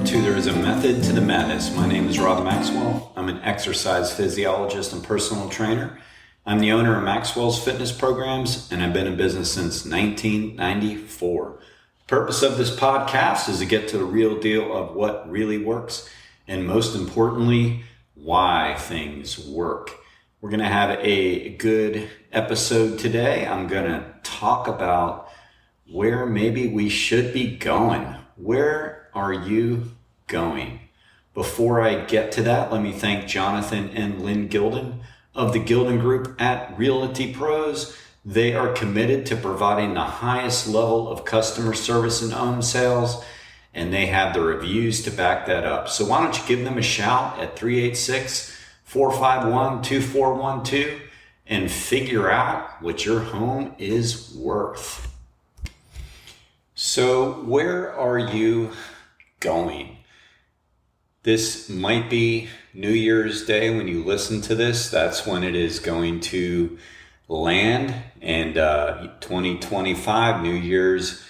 welcome to There is a Method to the Madness. My name is Maxwell. I'm an exercise physiologist and personal trainer. I'm the owner of Maxwell's fitness programs, and I've been in business since 1994. The purpose of this podcast is to get to the real deal of what really works, and most importantly, why things work. We're going to have a good episode today. I'm going to talk about where maybe we should be going. Where are you going? Before I get to that, let me thank Jonathan and Lynn Gilden of the Gilden Group at Realty Pros. They are committed to providing the highest level of customer service and home sales, and they have the reviews to back that up. So why don't you give them a shout at 386-451-2412 and figure out what your home is worth. So where are you going? This might be New Year's Day when you listen to this. That's when it is going to land. And 2025 New Year's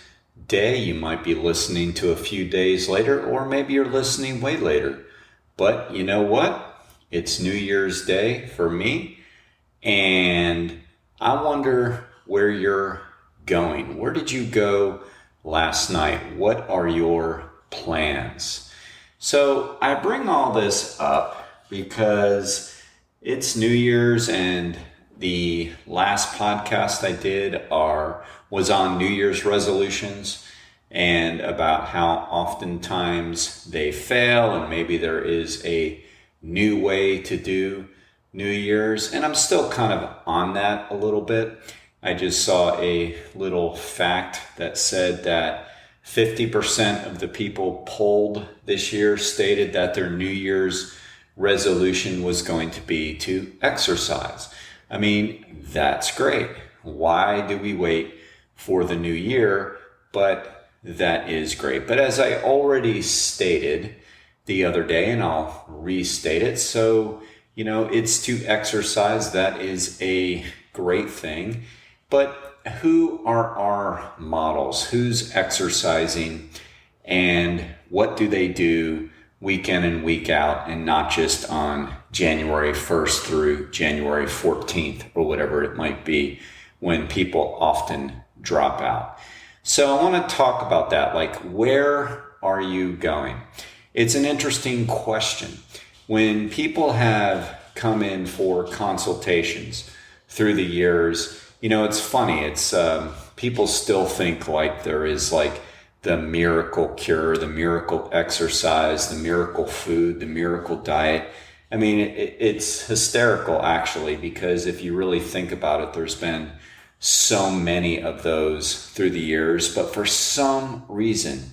Day, you might be listening to a few days later, or maybe you're listening way later. But you know what? It's New Year's Day for me. And I wonder where you're going. Where did you go last night? What are your plans? So I bring all this up because it's New Year's, and the last podcast I did was on New Year's resolutions and about how oftentimes they fail, and maybe there is a new way to do New Year's. And I'm still kind of on that a little bit. I just saw a little fact that said that 50% of the people polled this year stated that their New Year's resolution was going to be to exercise. I mean, that's great. Why do we wait for the new year? But that is great. But as I already stated the other day, and I'll restate it, so, it's to exercise. That is a great thing. But who are our models? Who's exercising, and what do they do week in and week out, and not just on January 1st through January 14th or whatever it might be, when people often drop out? So I want to talk about that. Like, where are you going? It's an interesting question. When people have come in for consultations through the years, it's funny. It's people still think like there is like the miracle cure, the miracle exercise, the miracle food, the miracle diet. I mean, it's hysterical actually, because if you really think about it, there's been so many of those through the years. But for some reason,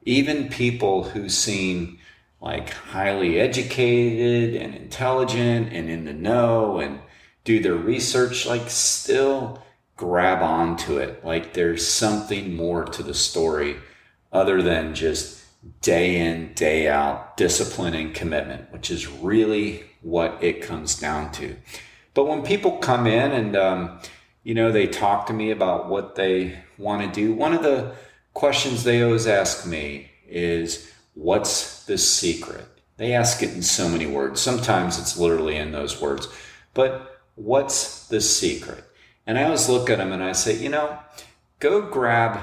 even people who seem like highly educated and intelligent and in the know and do their research, like still grab onto it. Like there's something more to the story other than just day in, day out discipline and commitment, which is really what it comes down to. But when people come in and, they talk to me about what they want to do, one of the questions they always ask me is, what's the secret? They ask it in so many words. Sometimes it's literally in those words, but what's the secret? And I always look at them and I say, go grab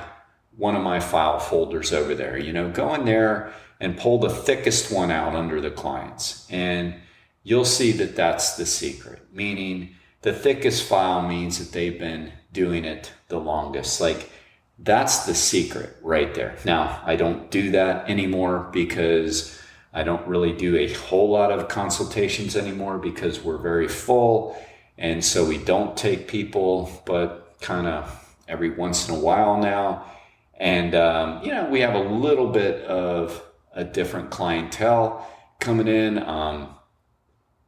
one of my file folders over there. Go in there and pull the thickest one out under the clients. And you'll see that that's the secret. Meaning the thickest file means that they've been doing it the longest. Like that's the secret right there. Now, I don't do that anymore because I don't really do a whole lot of consultations anymore because we're very full. And so we don't take people, but kind of every once in a while now. And, we have a little bit of a different clientele coming in.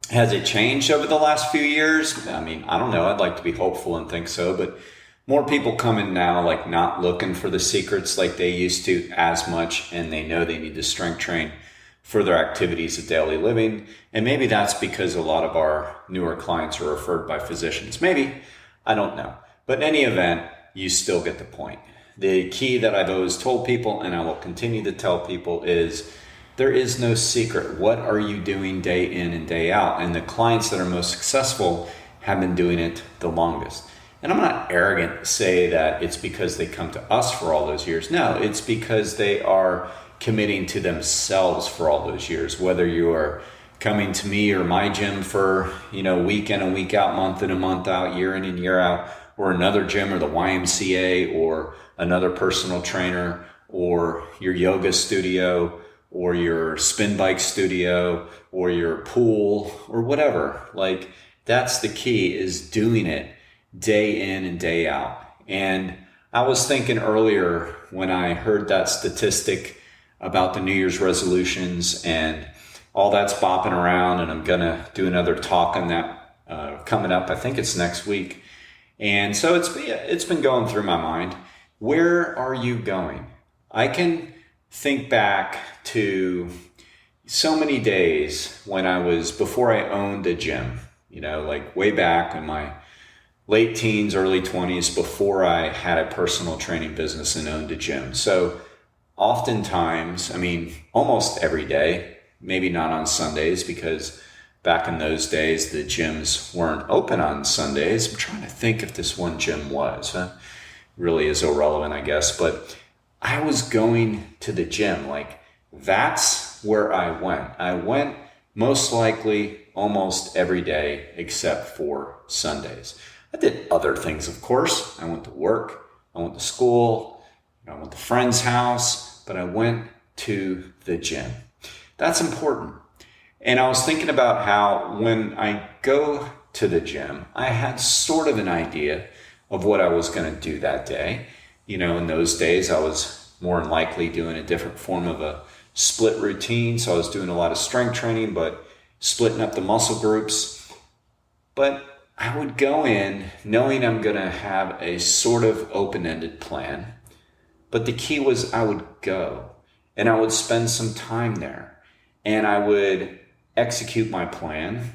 Has it changed over the last few years? I mean, I don't know. I'd like to be hopeful and think so, but more people come in now, like not looking for the secrets like they used to as much. And they know they need to strength train for their activities of daily living. And maybe that's because a lot of our newer clients are referred by physicians. Maybe, I don't know. But in any event, you still get the point. The key that I've always told people, and I will continue to tell people, is There is no secret. What are you doing day in and day out? And the clients that are most successful have been doing it the longest. And I'm not arrogant to say that it's because they come to us for all those years. No, it's because they are committing to themselves for all those years. Whether you are coming to me or my gym for, week in and week out, month in and month out, year in and year out, or another gym or the YMCA or another personal trainer or your yoga studio or your spin bike studio or your pool or whatever. Like, that's the key, is doing it day in and day out. And I was thinking earlier when I heard that statistic about the New Year's resolutions and all that's bopping around, and I'm going to do another talk on that coming up. I think it's next week. And so it's been going through my mind. Where are you going? I can think back to so many days before I owned a gym, like way back in my late teens, early 20s, before I had a personal training business and owned a gym. So oftentimes, almost every day, maybe not on Sundays, because back in those days, the gyms weren't open on Sundays. I'm trying to think if this one gym was. Really is irrelevant, I guess. But I was going to the gym. Like, that's where I went. I went most likely almost every day except for Sundays. I did other things, of course. I went to work. I went to school. I went to a friend's house. But I went to the gym. That's important. And I was thinking about how when I go to the gym, I had sort of an idea of what I was going to do that day. In those days, I was more than likely doing a different form of a split routine. So I was doing a lot of strength training, but splitting up the muscle groups. But I would go in knowing I'm going to have a sort of open-ended plan. But the key was I would go and I would spend some time there and I would execute my plan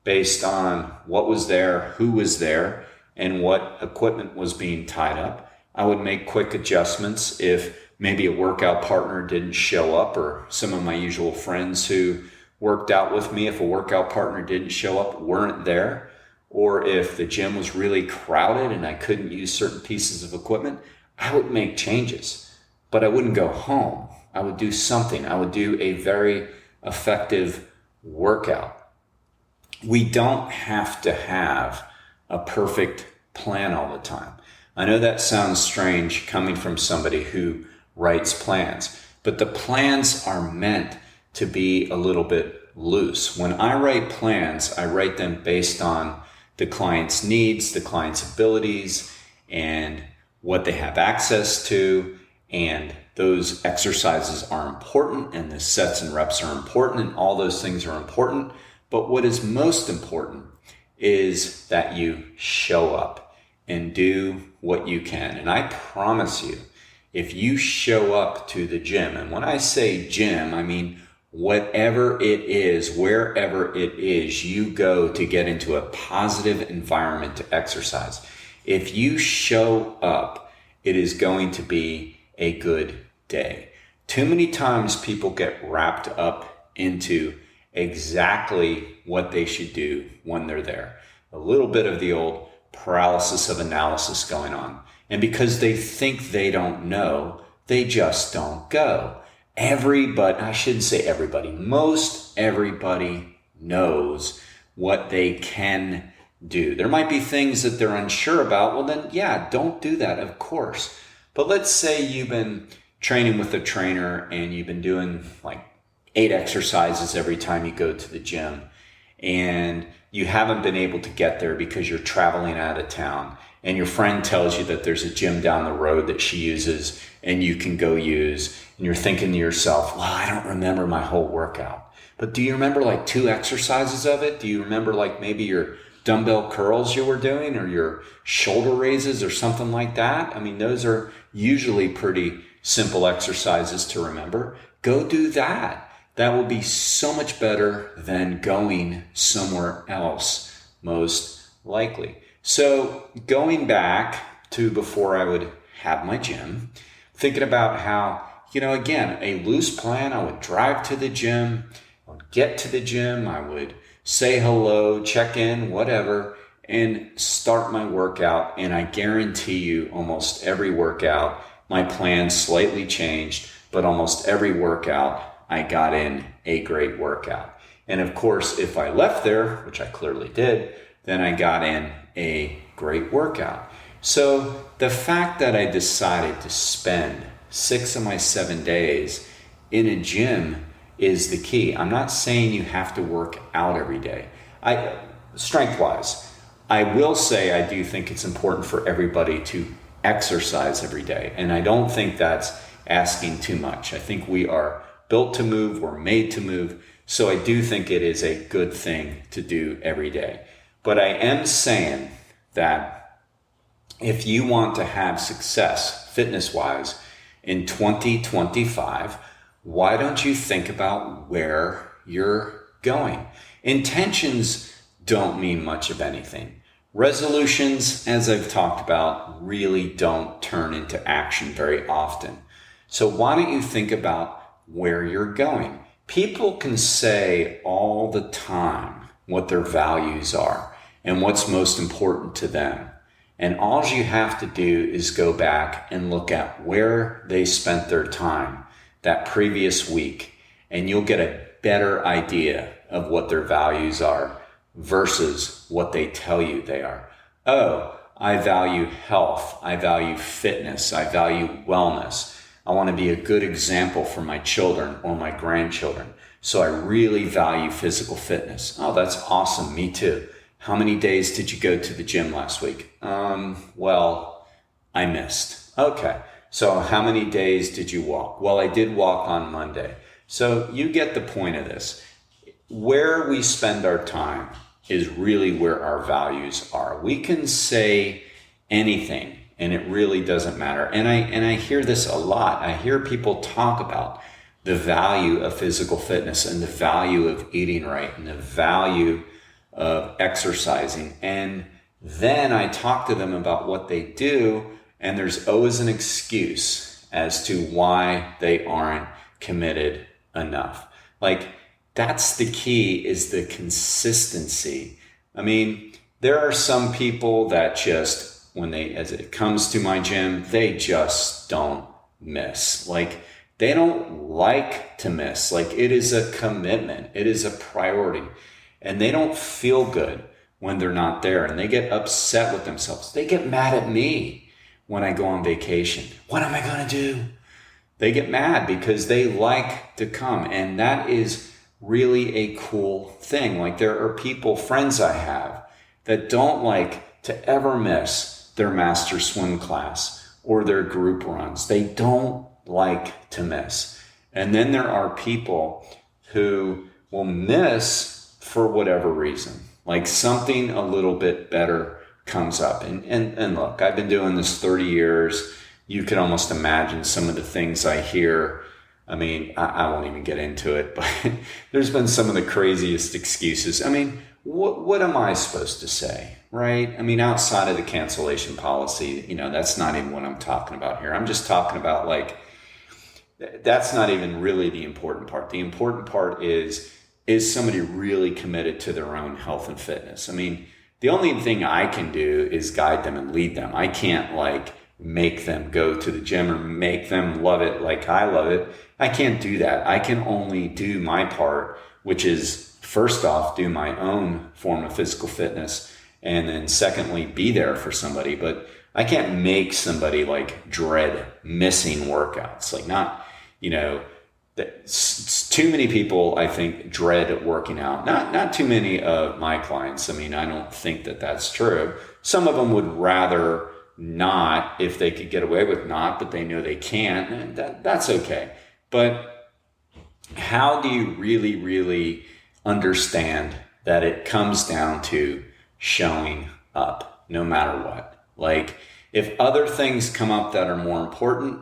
based on what was there, who was there, and what equipment was being tied up. I would make quick adjustments if maybe a workout partner didn't show up, or some of my usual friends who worked out with me, if a workout partner didn't show up, weren't there, or if the gym was really crowded and I couldn't use certain pieces of equipment, I would make changes, but I wouldn't go home. I would do something. I would do a very effective workout. We don't have to have a perfect plan all the time. I know that sounds strange coming from somebody who writes plans, but the plans are meant to be a little bit loose. When I write plans, I write them based on the client's needs, the client's abilities, and what they have access to. And those exercises are important, and the sets and reps are important, and all those things are important. But what is most important is that you show up and do what you can. And I promise you, if you show up to the gym, and when I say gym, I mean whatever it is, wherever it is you go to get into a positive environment to exercise. If you show up, it is going to be a good day. Too many times people get wrapped up into exactly what they should do when they're there. A little bit of the old paralysis of analysis going on. And because they think they don't know, they just don't go. I shouldn't say everybody, most everybody knows what they can do. There might be things that they're unsure about. Well, then, yeah, don't do that, of course. But let's say you've been training with a trainer and you've been doing like 8 exercises every time you go to the gym, and you haven't been able to get there because you're traveling out of town, and your friend tells you that there's a gym down the road that she uses and you can go use, and you're thinking to yourself, well, I don't remember my whole workout. But do you remember like 2 exercises of it? Do you remember like maybe your dumbbell curls you were doing, or your shoulder raises or something like that? I mean, those are usually pretty simple exercises to remember. Go do that. That will be so much better than going somewhere else, most likely. So going back to before I would have my gym, thinking about how again, a loose plan. I would drive to the gym, I would get to the gym, I would say hello, check in, whatever, and start my workout. And I guarantee you, almost every workout, my plan slightly changed, but almost every workout, I got in a great workout. And of course, if I left there, which I clearly did, then I got in a great workout. So the fact that I decided to spend 6 of my 7 days in a gym is the key. I'm not saying you have to work out every day. Strength-wise, I will say I do think it's important for everybody to exercise every day. And I don't think that's asking too much. I think we are built to move, we're made to move. So I do think it is a good thing to do every day. But I am saying that if you want to have success fitness-wise in 2025, why don't you think about where you're going? Intentions don't mean much of anything. Resolutions, as I've talked about, really don't turn into action very often. So why don't you think about where you're going? People can say all the time what their values are and what's most important to them. And all you have to do is go back and look at where they spent their time that previous week, and you'll get a better idea of what their values are versus what they tell you they are. Oh, I value health. I value fitness. I value wellness. I want to be a good example for my children or my grandchildren. So I really value physical fitness. Oh, that's awesome. Me too. How many days did you go to the gym last week? Well, I missed. Okay. So how many days did you walk? Well, I did walk on Monday. So you get the point of this. Where we spend our time is really where our values are. We can say anything, and it really doesn't matter. And I hear this a lot. I hear people talk about the value of physical fitness and the value of eating right and the value of exercising. And then I talk to them about what they do, and there's always an excuse as to why they aren't committed enough. Like, that's the key, is the consistency. I mean, there are some people that just, as it comes to my gym, they just don't miss. Like, they don't like to miss. Like, it is a commitment. It is a priority. And they don't feel good when they're not there. And they get upset with themselves. They get mad at me when I go on vacation. What am I going to do? They get mad because they like to come. And that is really a cool thing. Like, there are people, friends I have, that don't like to ever miss their master swim class or their group runs. They don't like to miss. And then there are people who will miss for whatever reason, like something a little bit better comes up. And look, I've been doing this 30 years. You can almost imagine some of the things I hear. I mean, I won't even get into it, but there's been some of the craziest excuses. I mean, what am I supposed to say, right? I mean, outside of the cancellation policy, that's not even what I'm talking about here. I'm just talking about, like, that's not even really the important part. The important part is somebody really committed to their own health and fitness? I mean, the only thing I can do is guide them and lead them. I can't, like, make them go to the gym or make them love it like I love it. I can't do that. I can only do my part, which is, first off, do my own form of physical fitness, and then secondly, be there for somebody. But I can't make somebody, like, dread missing workouts. Like, not, too many people, I think, dread working out. Not too many of my clients. I mean, I don't think that that's true. Some of them would rather not, if they could get away with not, but they know they can't. And that's okay. But how do you really, really understand that it comes down to showing up no matter what? Like, if other things come up that are more important,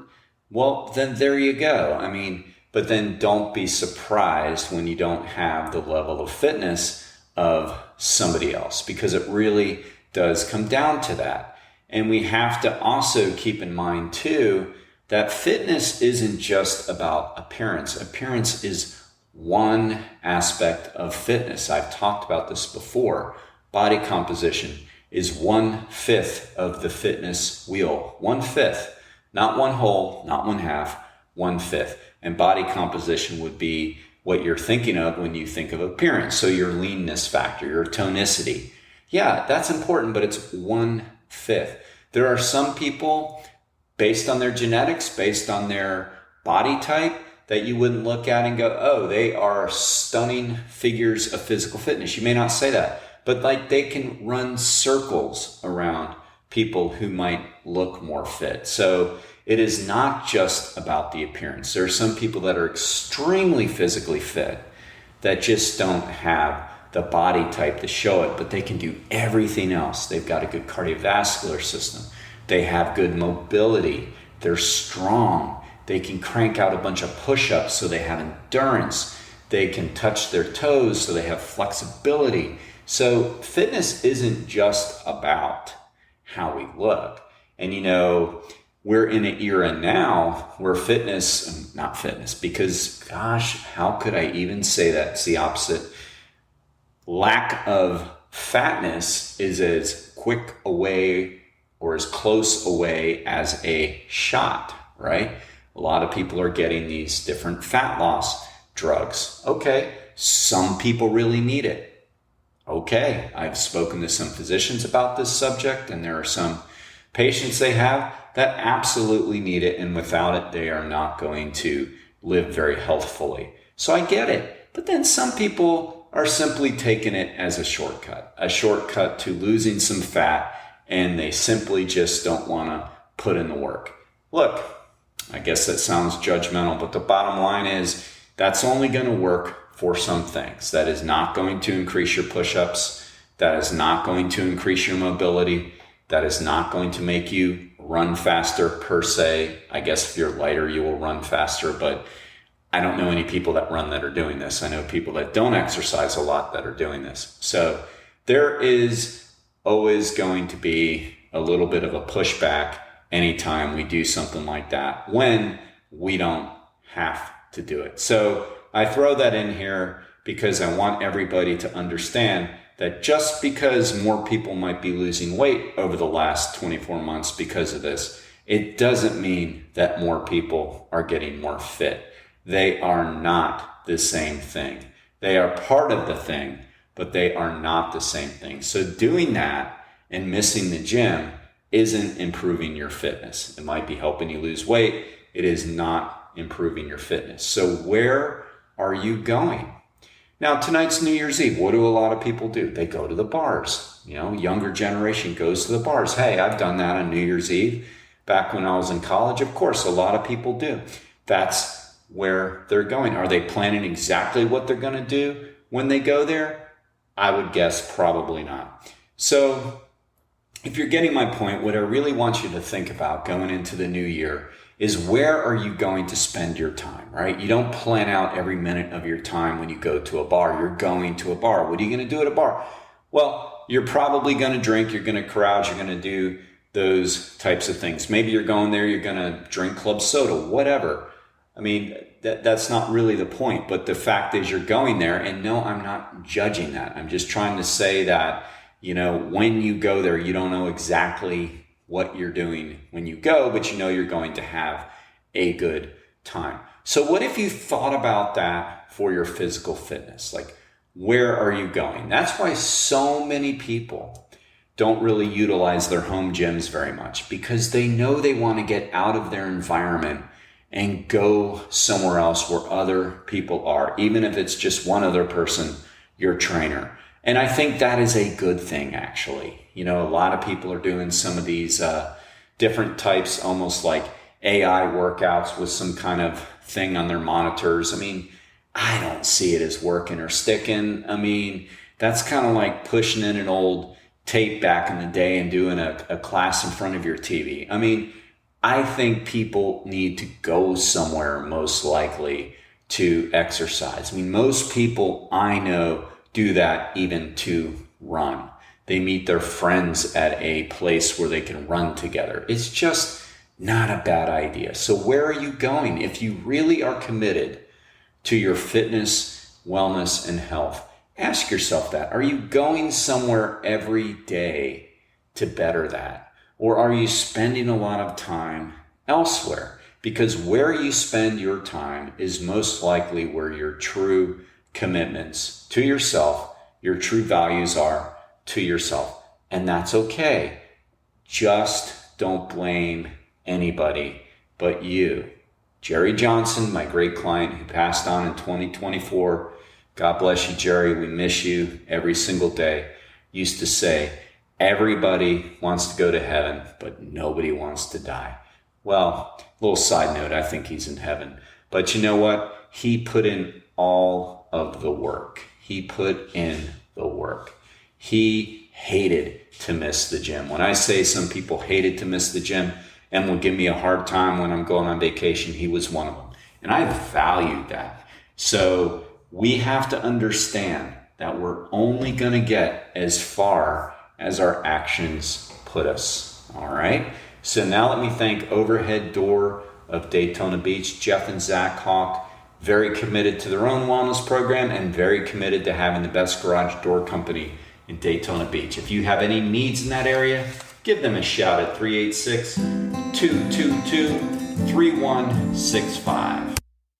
well, then there you go. I mean, but then don't be surprised when you don't have the level of fitness of somebody else, because it really does come down to that. And we have to also keep in mind too, that fitness isn't just about appearance. Appearance is one aspect of fitness. I've talked about this before. Body composition is 1/5 of the fitness wheel. 1/5, not one whole, not one half, 1/5. And body composition would be what you're thinking of when you think of appearance. So your leanness factor, your tonicity. Yeah, that's important, but it's 1/5. There are some people, based on their genetics, based on their body type, that you wouldn't look at and go, oh, they are stunning figures of physical fitness. You may not say that, but like they can run circles around people who might look more fit. So it is not just about the appearance. There are some people that are extremely physically fit that just don't have the body type to show it, but they can do everything else. They've got a good cardiovascular system. They have good mobility. They're strong. They can crank out a bunch of push-ups, so they have endurance. They can touch their toes, so they have flexibility. So fitness isn't just about how we look. And we're in an era now where not fitness, because gosh, how could I even say that? It's the opposite. Lack of fatness is as quick away or as close away as a shot, right? A lot of people are getting these different fat loss drugs. Okay, some people really need it. Okay, I've spoken to some physicians about this subject, and there are some patients they have that absolutely need it, and without it, they are not going to live very healthfully. So I get it. But then some people are simply taking it as a shortcut to losing some fat, and they simply just don't want to put in the work. Look, I guess that sounds judgmental, but the bottom line is that's only going to work for some things. That is not going to increase your push-ups. That is not going to increase your mobility. That is not going to make you run faster per se. I guess if you're lighter, you will run faster, but I don't know any people that run that are doing this. I know people that don't exercise a lot that are doing this. So there is always going to be a little bit of a pushback anytime we do something like that when we don't have to do it. So I throw that in here because I want everybody to understand that just because more people might be losing weight over the last 24 months because of this, it doesn't mean that more people are getting more fit. They are not the same thing. They are part of the thing, but they are not the same thing. So doing that and missing the gym isn't improving your fitness. It might be helping you lose weight. It is not improving your fitness. So where are you going? Now, tonight's New Year's Eve. What do a lot of people do? They go to the bars. Younger generation goes to the bars. Hey, I've done that on New Year's Eve. Back when I was in college, of course, a lot of people do. That's where they're going. Are they planning exactly what they're going to do when they go there? I would guess probably not. So if you're getting my point, what I really want you to think about going into the new year is where are you going to spend your time, right? You don't plan out every minute of your time when you go to a bar. You're going to a bar. What are you going to do at a bar? Well, you're probably going to drink. You're going to carouse. You're going to do those types of things. Maybe you're going there. You're going to drink club soda, whatever. I mean, that's not really the point. But the fact is you're going there. And no, I'm not judging that. I'm just trying to say that, when you go there, you don't know exactly what you're doing when you go, but you're going to have a good time. So what if you thought about that for your physical fitness? Like, where are you going? That's why so many people don't really utilize their home gyms very much, because they know they want to get out of their environment and go somewhere else where other people are, even if it's just one other person, your trainer. And I think that is a good thing, actually. A lot of people are doing some of these different types, almost like AI workouts with some kind of thing on their monitors. I mean, I don't see it as working or sticking. I mean, that's kind of like pushing in an old tape back in the day and doing a class in front of your TV. I mean, I think people need to go somewhere most likely to exercise. I mean, most people I know do that even to run. They meet their friends at a place where they can run together. It's just not a bad idea. So where are you going? If you really are committed to your fitness, wellness, and health, ask yourself that. Are you going somewhere every day to better that? Or are you spending a lot of time elsewhere? Because where you spend your time is most likely where your true commitments to yourself, your true values are to yourself. And that's okay. Just don't blame anybody but you. Jerry Johnson, my great client who passed on in 2024, God bless you, Jerry, we miss you every single day, used to say, everybody wants to go to heaven, but nobody wants to die. Well, little side note, I think he's in heaven. But you know what? He put in all of the work. He put in the work. He hated to miss the gym. When I say some people hated to miss the gym and will give me a hard time when I'm going on vacation, he was one of them. And I valued that. So we have to understand that we're only going to get as far as our actions put us. All right. So now let me thank Overhead Door of Daytona Beach, Jeff and Zach Hawk, very committed to their own wellness program and very committed to having the best garage door company in Daytona Beach. If you have any needs in that area, give them a shout at 386-222-3165.